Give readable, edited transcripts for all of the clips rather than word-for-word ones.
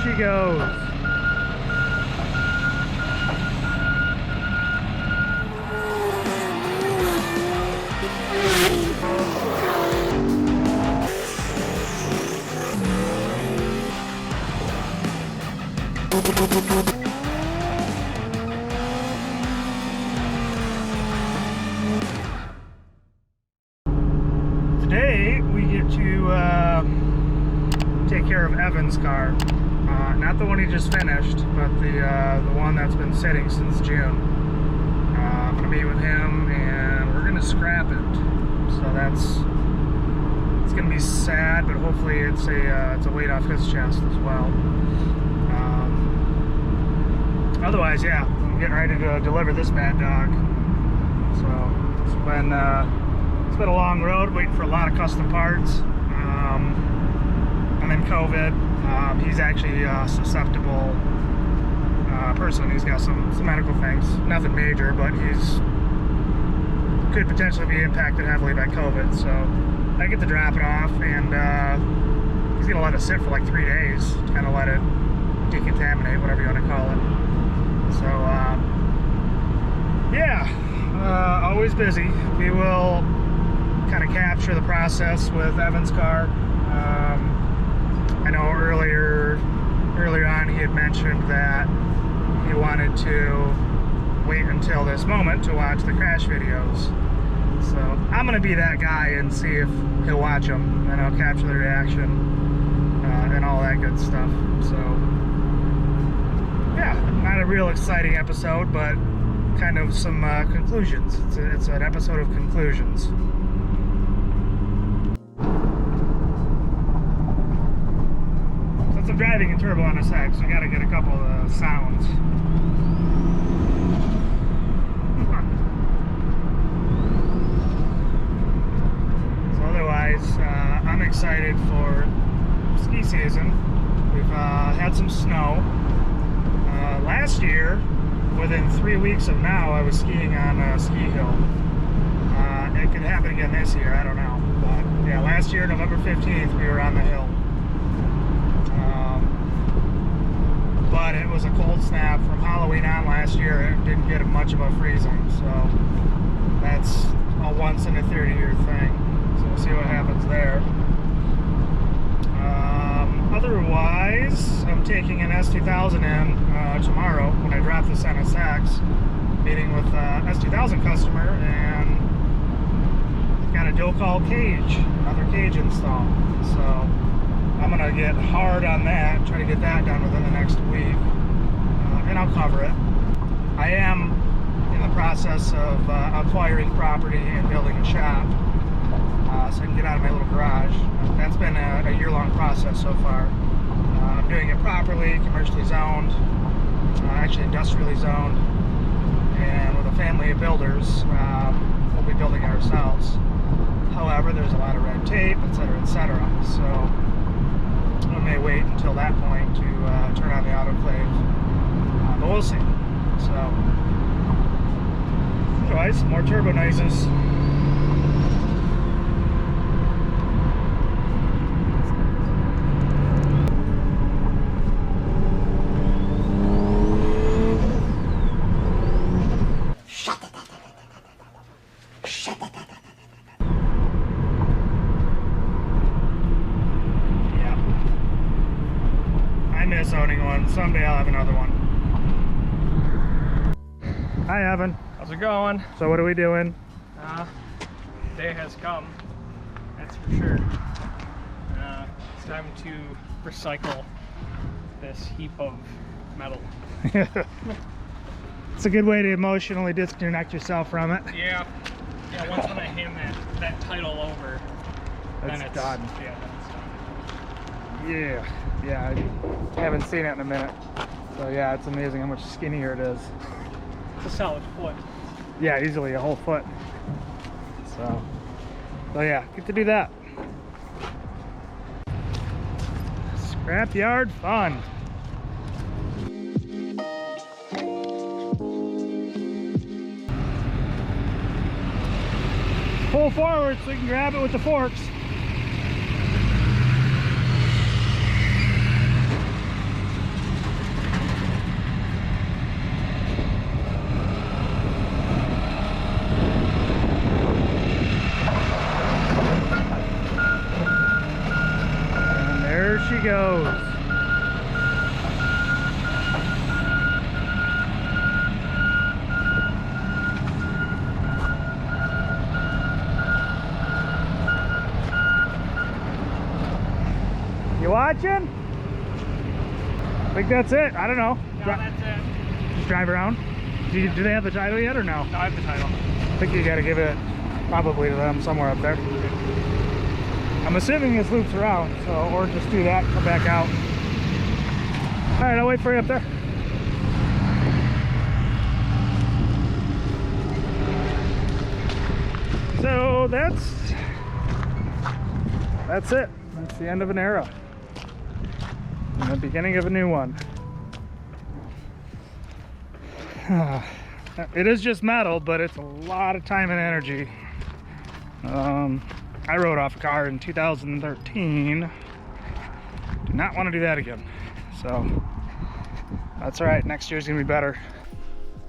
she goes. Today we get to take care of Evan's car. Not the one he just finished, but the one that's been sitting since June. I'm gonna meet with him and we're gonna scrap it. So it's gonna be sad, but hopefully it's a weight off his chest as well. Otherwise, yeah, I'm getting ready to deliver this bad dog. So it's been a long road, waiting for a lot of custom parts. And then COVID. He's actually a susceptible person. He's got some medical things, nothing major, but he's could potentially be impacted heavily by COVID. So I get to drop it off, and he's gonna let it sit for like 3 days, kind of let it decontaminate, whatever you want to call it. So yeah, always busy. We will kind of capture the process with Evan's car. I know earlier on he had mentioned that he wanted to wait until this moment to watch the crash videos. So I'm gonna be that guy and see if he'll watch them, and I'll capture the reaction and all that good stuff. So yeah, not a real exciting episode, but kind of some conclusions. It's an episode of conclusions. Since I'm driving in Turbo NSX, I gotta get a couple of sounds. So otherwise, I'm excited for ski season. We've had some snow. Last year, within 3 weeks of now, I was skiing on a ski hill. It could happen again this year, I don't know. But yeah, last year, November 15th, we were on the hill. But it was a cold snap from Halloween on last year. It didn't get much of a freezing, so that's a once in a 30-year thing. So we'll see what happens there. Otherwise, I'm taking an S2000 in tomorrow when I drop this NSX, meeting with S2000 customer, and got a dual call cage, another cage install. So I'm gonna get hard on that, try to get that done within the next week, and I'll cover it. I am in the process of acquiring property and building a shop, so I can get out of my little garage. That's been a year-long process so far. I'm doing it properly, commercially zoned, actually industrially zoned, and with a family of builders, we'll be building it ourselves. However, there's a lot of red tape, etc., etc., so I may wait until that point to turn on the autoclave, but we'll see. So, otherwise, more turbo noises. Owning one. Someday I'll have another one. Hi, Evan. How's it going? So what are we doing? Day has come, that's for sure. It's time to recycle this heap of metal. It's a good way to emotionally disconnect yourself from it. Yeah, once when I hand that title over, then it's done. Yeah, then it's done. Yeah, I haven't seen it in a minute. So yeah, it's amazing how much skinnier it is. It's a solid foot. Yeah, easily a whole foot. So yeah, get to do that. Scrapyard fun. Pull forward so you can grab it with the forks. she goes. You watching? I think that's it. I don't know. No, that's it. Just drive around. Do they have the title yet or no? No, I have the title. I think you gotta give it probably to them somewhere up there. I'm assuming this loops around, so or just do that, come back out. All right, I'll wait for you up there. So that's it. That's the end of an era and the beginning of a new one. It is just metal, but it's a lot of time and energy. I rode off a car in 2013. Do not want to do that again. So that's all right. Next year's gonna be better.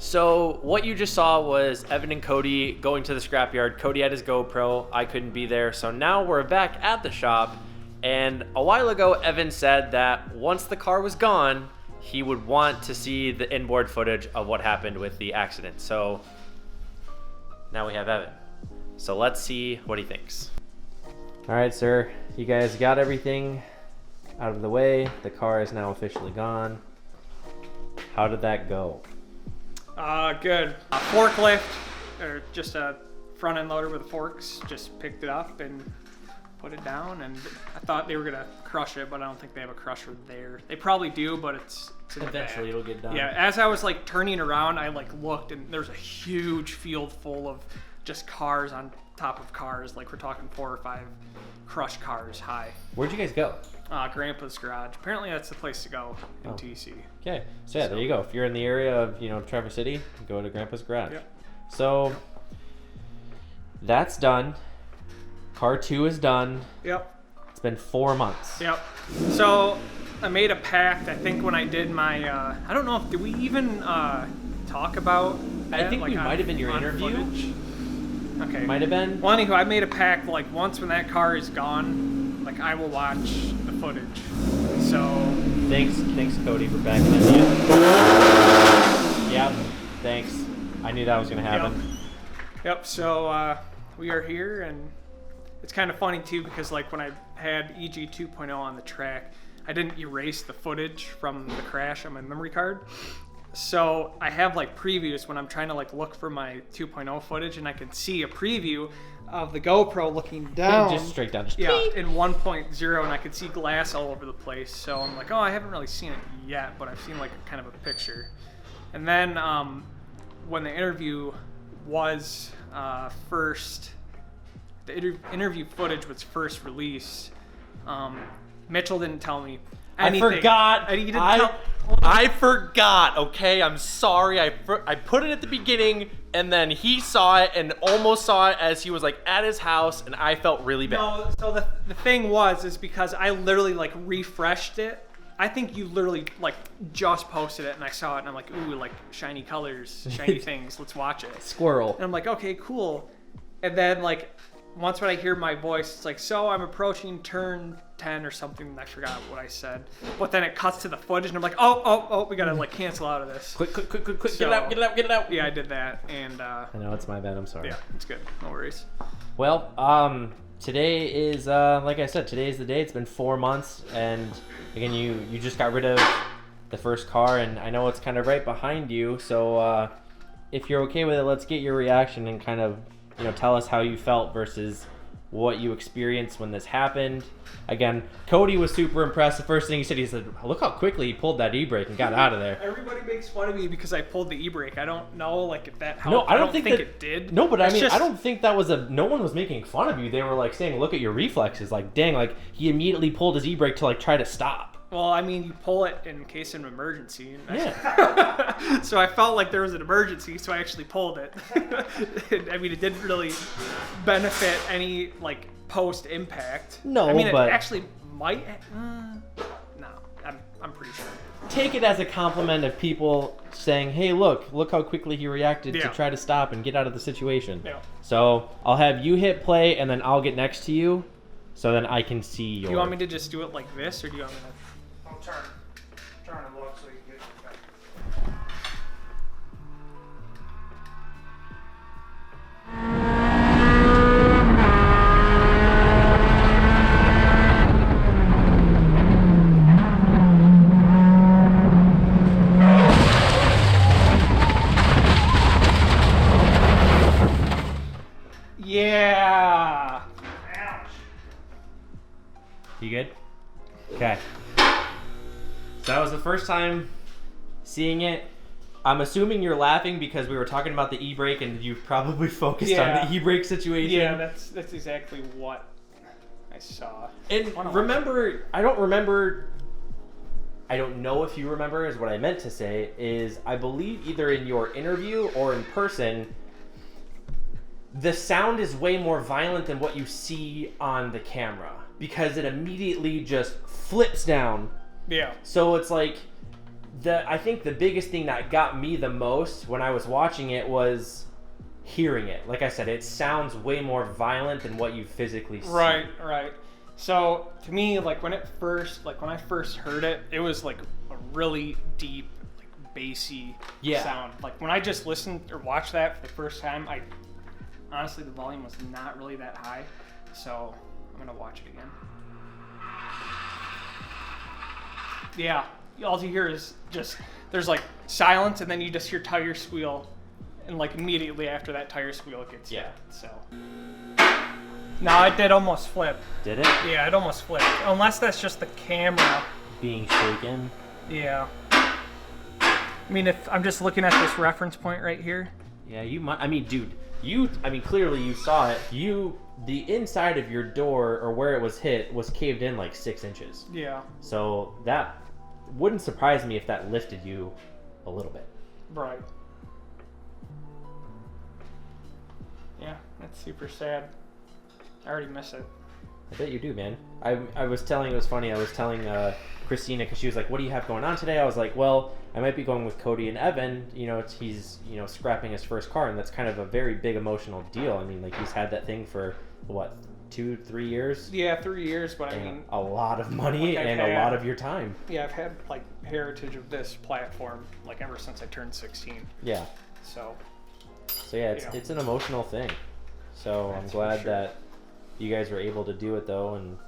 So what you just saw was Evan and Cody going to the scrapyard. Cody had his GoPro. I couldn't be there. So now we're back at the shop. And a while ago, Evan said that once the car was gone, he would want to see the inboard footage of what happened with the accident. So now we have Evan. So let's see what he thinks. All right, sir. You guys got everything out of the way. The car is now officially gone. How did that go? Good. A forklift, or just a front end loader with forks, just picked it up and put it down, and I thought they were gonna crush it, but I don't think they have a crusher there. They probably do, but it's in the Eventually back. it'll get done. Yeah, as I was like turning around, I like looked, and there's a huge field full of just cars on top of cars. Like we're talking 4 or 5 crushed cars high. Where'd you guys go? Grandpa's garage. Apparently that's the place to go in Oh. TC. Okay, so yeah, there you go. If you're in the area of, Traverse City, go to Grandpa's Garage. Yep. So that's done. Car 2 is done. Yep. It's been 4 months. Yep. So I made a pact. I think when I did my, I don't know if did we even talk about that? I think we might have been your on interview. footage? Okay. Might have been. Well, anywho, I made a pact. Like once when that car is gone, like I will watch the footage. So Thanks, Cody, for backing it in. Yep. Thanks. I knew that was gonna happen. Yep. So we are here, and it's kind of funny too because like when I had EG 2.0 on the track, I didn't erase the footage from the crash on my memory card. So I have like previews when I'm trying to like look for my 2.0 footage, and I can see a preview of the GoPro looking down. Just straight down. Just Yeah, in 1.0, and I could see glass all over the place. So I'm like, oh, I haven't really seen it yet, but I've seen like kind of a picture. And then when the interview was first, the interview footage was first released, Mitchell didn't tell me anything. I forgot. He didn't I forgot. Okay, I'm sorry. I put it at the beginning, and then he saw it and almost saw it as he was like at his house, and I felt really bad. No, so the thing is because I literally like refreshed it. I think you literally like just posted it, and I saw it, and I'm like, ooh, like shiny colors, shiny things. Let's watch it. Squirrel. And I'm like, okay, cool. And then like once when I hear my voice, it's like, so I'm approaching turn 10 or something. I forgot what I said. But then it cuts to the footage, and I'm like, oh, we gotta like cancel out of this. Quick, So- get it out. Yeah, I did that, and I know, it's my bad. I'm sorry. yeah, it's good. No worries. Well, today is, like I said, today is the day. It's been 4 months, and again, you just got rid of the first car, and I know it's kind of right behind you, so if you're okay with it, let's get your reaction and kind of, tell us how you felt versus what you experienced when this happened. Again, Cody was super impressed. The first thing he said, look how quickly he pulled that e-brake and got out of there. Everybody makes fun of me because I pulled the e-brake. I don't know like if that helped. No, I don't think it did. No, but I It's mean, just- I don't think that was no one was making fun of you. They were like saying, look at your reflexes. Like, dang, like he immediately pulled his e-brake to like try to stop. Well, I mean, you pull it in case of an emergency. Yeah. So I felt like there was an emergency, so I actually pulled it. I mean, it didn't really benefit any like post impact. No, I mean, but- it actually might. No, I'm pretty sure. Take it as a compliment of people saying, hey, look how quickly he reacted to Yeah. try to stop and get out of the situation. Yeah. So I'll have you hit play, and then I'll get next to you so then I can see your... Do you want me to just do it like this, or do you want me to... I'll turn and look so you can get it back. Yeah. Ouch. You good? Okay. So that was the first time seeing it. I'm assuming you're laughing because we were talking about the e-brake and you probably focused on the e-brake situation. Yeah, that's exactly what I saw. And remember, I don't know if you remember is what I meant to say, is I believe either in your interview or in person, the sound is way more violent than what you see on the camera because it immediately just flips down. Yeah. So it's like, I think the biggest thing that got me the most when I was watching it was hearing it. Like I said, it sounds way more violent than what you physically see. Right. So to me, like when I first heard it, it was like a really deep, like bassy sound. Like when I just listened or watched that for the first time, honestly the volume was not really that high. So I'm gonna watch it again. Yeah, all you hear is just there's like silence, and then you just hear tire squeal, and like immediately after that tire squeal it gets hit. So. No, it did almost flip. Did it? Yeah, it almost flipped. Unless that's just the camera Being shaken. Yeah. I mean, if I'm just looking at this reference point right here. Yeah, you might. I mean, dude, clearly you saw it. The inside of your door or where it was hit was caved in like 6 inches. Yeah. So that wouldn't surprise me if that lifted you a little bit. Right. Yeah, that's super sad. I already miss it. I bet you do, man. I was telling, it was funny, I was telling Christina, because she was like, what do you have going on today? I was like, well, I might be going with Cody and Evan. He's scrapping his first car, and that's kind of a very big emotional deal. I mean, like, he's had that thing for, what, 2-3 years? Yeah, 3 years, but and I mean... a lot of money and a lot of your time. Yeah, I've had, like, heritage of this platform, like, ever since I turned 16. Yeah. So yeah, it's an emotional thing. So I'm glad that you guys were able to do it, though, and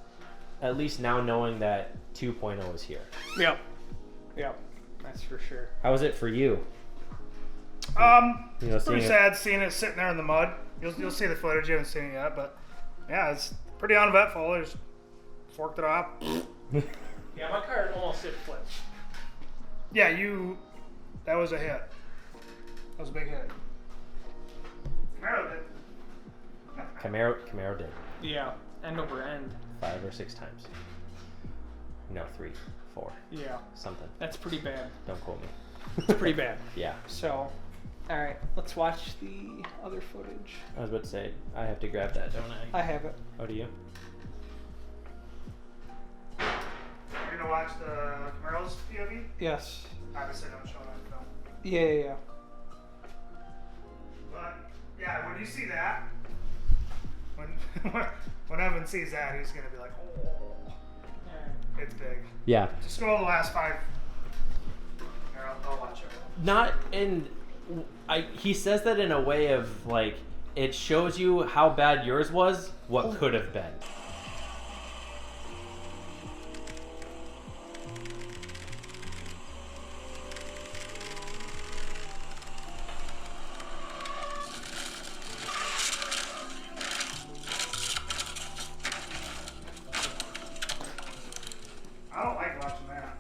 at least now knowing that 2.0 is here. Yep, that's for sure. How was it for you? Pretty sad seeing it sitting there in the mud. You'll see the footage. You haven't seen it yet, but yeah, it's pretty uneventful. They just forked it off. Yeah, my car almost did flip. Yeah, that was a hit. That was a big hit. Camaro did. Yeah, end over end. 5 or 6 times. No, 3, 4. Yeah. Something. That's pretty bad. Don't quote me. It's pretty bad. Yeah. So, alright, let's watch the other footage. I was about to say, I have to grab that, don't I? I have it. Oh, do you? You're gonna watch the Camaro's POV? Yes. Obviously don't show that film. Yeah. But yeah, when you see that, when Evan sees that, he's gonna be like, oh, it's big. Yeah. Just scroll the last 5. Here, I'll watch it. Not in... he says that in a way of, like, it shows you how bad yours was, what could have been. I don't like watching that.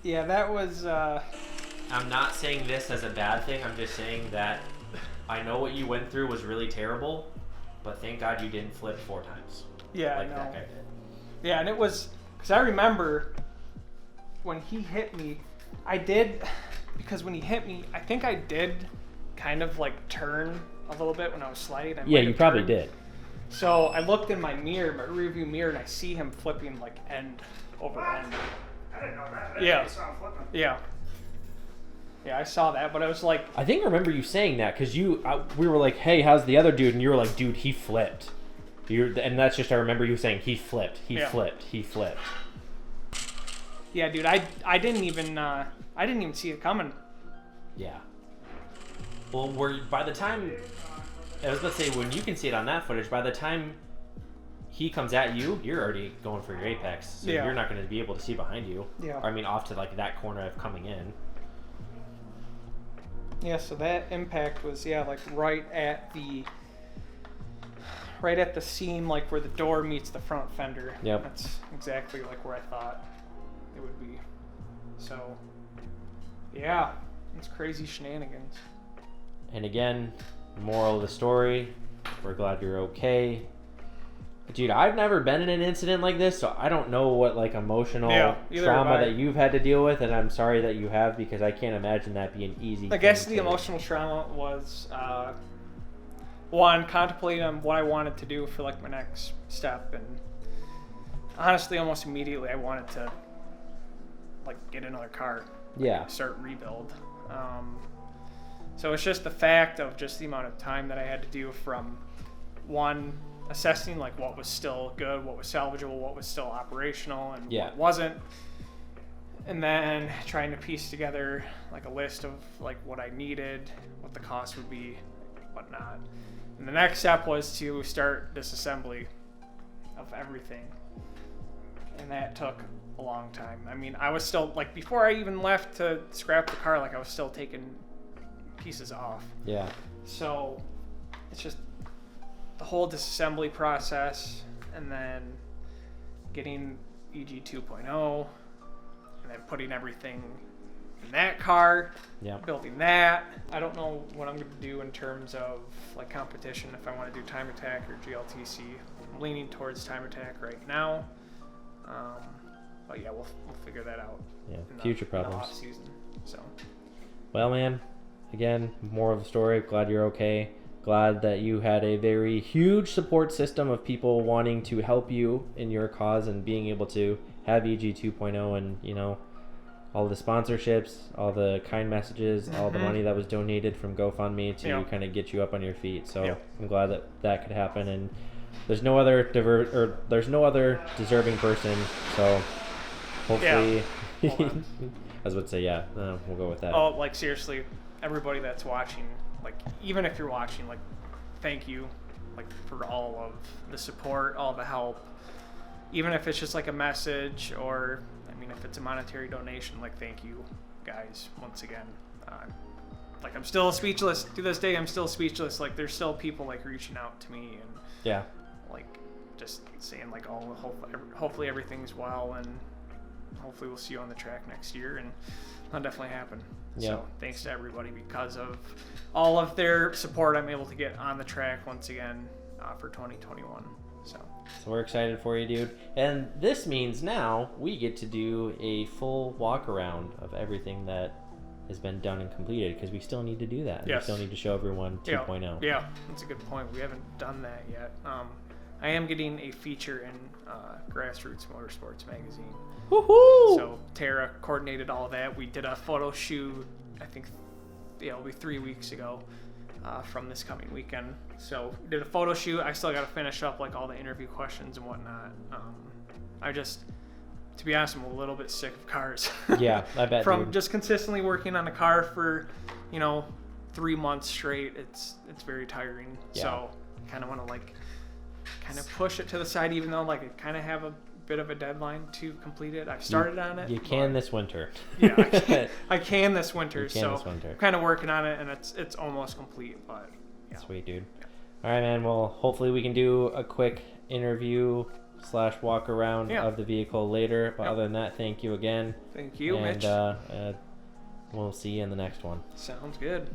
Yeah, that was, I'm not saying this as a bad thing. I'm just saying that I know what you went through was really terrible, but thank God you didn't flip 4 times. Yeah, like I know. that guy did. Yeah, and it was, because I remember when he hit me, because when he hit me, I think I did kind of like turn a little bit when I was sliding. Yeah, you probably did. So I looked in my rearview mirror, and I see him flipping like end over end. I didn't know that. Yeah. I saw him flipping. Yeah. Yeah, I saw that, but I was like... I think I remember you saying that, because we were like, hey, how's the other dude? And you were like, dude, he flipped. And that's just, I remember you saying he flipped. He Yeah. flipped. Yeah, dude, I didn't even see it coming. Yeah. Well, by the time, I was about to say, when you can see it on that footage, by the time he comes at you, you're already going for your apex, so Yeah. you're not going to be able to see behind you. Yeah. Or, I mean, off to like that corner of coming in. Yeah, so that impact was like right at the seam, like where the door meets the front fender. Yep. That's exactly like where I thought it would be. So yeah, it's crazy shenanigans. And again, moral of the story, we're glad you're okay. Dude, I've never been in an incident like this, so I don't know what like emotional either trauma have I. that you've had to deal with, and I'm sorry that you have, because I can't imagine that being easy. I guess the emotional trauma was one, contemplating on what I wanted to do for like my next step, and honestly, almost immediately I wanted to like get another car, Yeah. start rebuild. So it's just the fact of just the amount of time that I had to do from one, assessing like what was still good, what was salvageable, what was still operational, and Yeah. what wasn't, and then trying to piece together like a list of like what I needed, what the cost would be, whatnot. And the next step was to start disassembly of everything, and that took a long time. I mean, I was still like, before I even left to scrap the car, like I was still taking pieces off. Yeah. So it's just the whole disassembly process, and then getting EG 2.0, and then putting everything in that car, Yeah. building that. I don't know what I'm going to do in terms of like competition, if I want to do time attack or GLTC. I'm leaning towards time attack right now. But yeah, we'll figure that out. Yeah. in Future the problems. off season. So Well, man, again, more of the story. Glad you're okay. Glad that you had a very huge support system of people wanting to help you in your cause, and being able to have EG 2.0 and, you know, all the sponsorships, all the kind messages, all the money that was donated from GoFundMe to Yeah. kind of get you up on your feet. So Yeah. I'm glad that that could happen, and there's no other deserving person. So hopefully, Hold on. I was about to say, yeah, we'll go with that. Oh, like seriously, everybody that's watching, like even if you're watching, like thank you, like for all of the support, all the help. Even if it's just like a message, or I mean, if it's a monetary donation, like thank you, guys, once again. Like I'm still speechless to this day. I'm still speechless. Like there's still people like reaching out to me and Yeah. like just saying like, oh, hopefully everything's well, and hopefully we'll see you on the track next year, and that'll definitely happen. Yeah. So thanks to everybody, because of all of their support, I'm able to get on the track once again for 2021. So we're excited for you, dude. And this means now we get to do a full walk around of everything that has been done and completed, because we still need to do that. Yes. We still need to show everyone 2.0. Yeah, that's a good point. We haven't done that yet. I am getting a feature in Grassroots Motorsports magazine. Woohoo! So Tara coordinated all of that. We did a photo shoot, I think, it'll be 3 weeks ago from this coming weekend. So we did a photo shoot. I still got to finish up like all the interview questions and whatnot. To be honest, I'm a little bit sick of cars. Yeah, I bet. From dude. just consistently working on a car for, 3 months straight, it's very tiring. Yeah. So kind of want to kind of push it to the side, even though like I kind of have a bit of a deadline to complete it. I've started on it. You can this winter. Yeah, I can this winter. You can So this winter. I'm kind of working on it, and it's almost complete. But yeah. Sweet, dude. All right, man. Well, hopefully we can do a quick interview / walk around of the vehicle later. But other than that, thank you again. Thank you, and, Mitch. We'll see you in the next one. Sounds good.